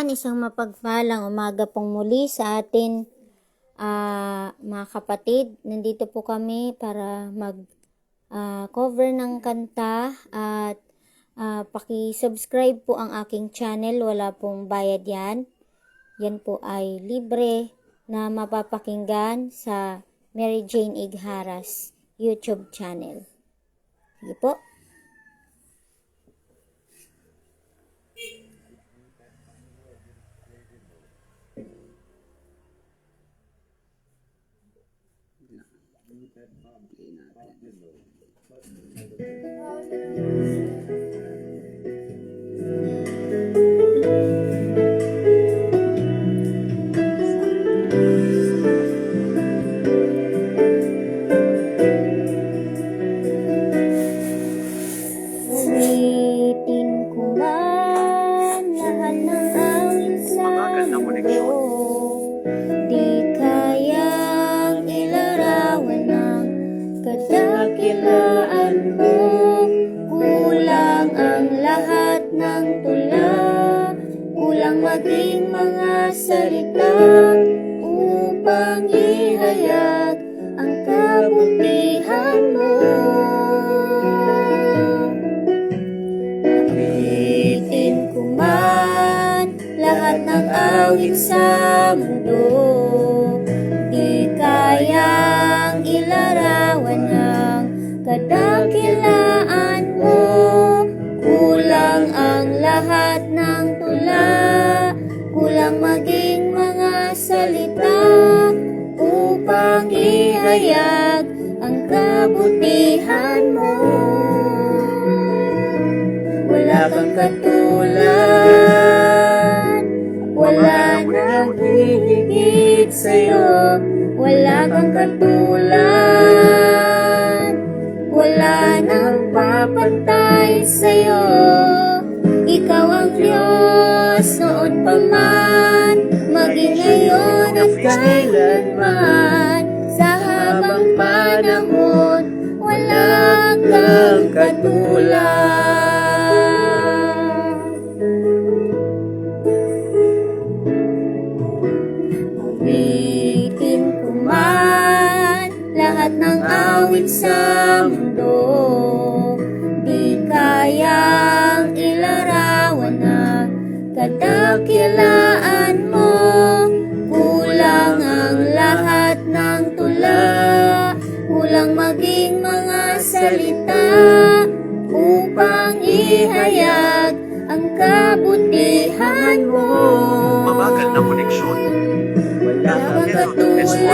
Ayan, isang mapagpalang umaga pong muli sa atin, mga kapatid. Nandito po kami para mag-cover ng kanta at paki-subscribe po ang aking channel. Wala pong bayad yan. Yan po ay libre na mapapakinggan sa Mary Jane Igharas YouTube channel. Sige po. Ulitin ko man lahat ng awit sa mundo, di kayang ilarawan ng kadakilaan mo. Kulang ang lahat ng tula, kulang maging mga salita upang ihayag ang kabutihan mo. Awitin ko man lahat ng awit sa mundo, di kayang ilarawan ang kadakilaan mo. Kulang ang lahat ng tula, kulang maging mga salita upang ihayag ang kabutihan mo. Wala kang katulad, wala nang hihigit sa'yo. Wala kang katulad, wala nang papantay sa'yo. Ikaw ang Diyos noon pa man, maging ngayon at kailanman. Sa habang panahon, wala kang katulad. Awitin ko man lahat ng awit sa mundo, di kayang ilarawan ang kadakilaan mo. Kulang ang lahat ng tula, kulang maging mga salita upang ihayag ang kabutihan mo. Mabagal na koneksyon. Wala kang katulad,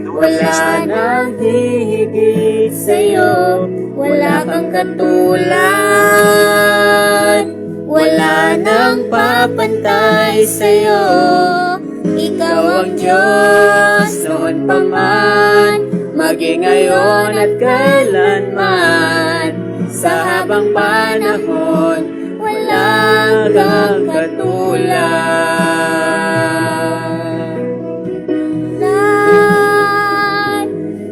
wala nang hihigit sa'yo. Wala kang katulad, wala nang papantay sa'yo. Ikaw ang Diyos noon pa man, maging ngayon at kailanman. Sa habang panahon, wala kang katulad.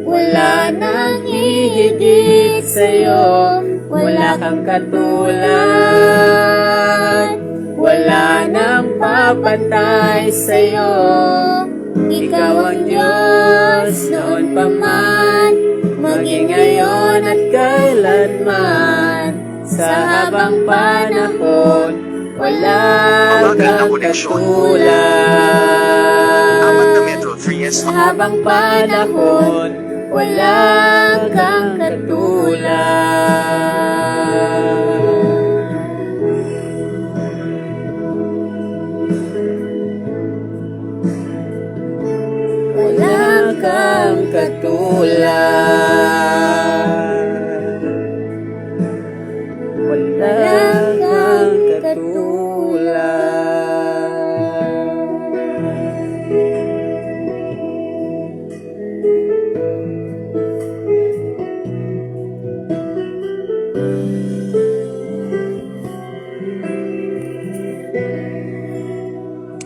Wala nang hihigit sa'yo. Wala kang katulad, wala nang papantay sa'yo. Ikaw ang Diyos noon pa man, maging ngayon at kailanman. Sa habang panahon, wala kang katulad. Apat na Metro 3S. Sa habang panahon, wala kang katulad. Wala kang katulad. Wala kang katulad.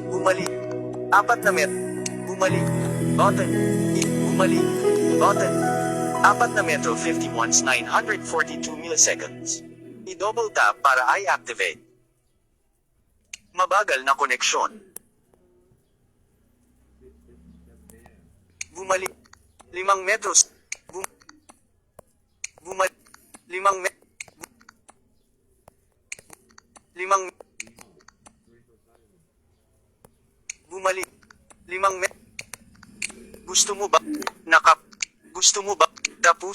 Bumalik. Apat na Metro. Bumalik. Button. Bumalik. Button. Apat na Metro 51's 942 milliseconds. I-double tap para i-activate. Mabagal na koneksyon. Bumalik. 5 metros. Bumalik. 5 metros. 5 Bumalik. 5 metros. Gusto mo ba? Gusto mo ba? Tapos.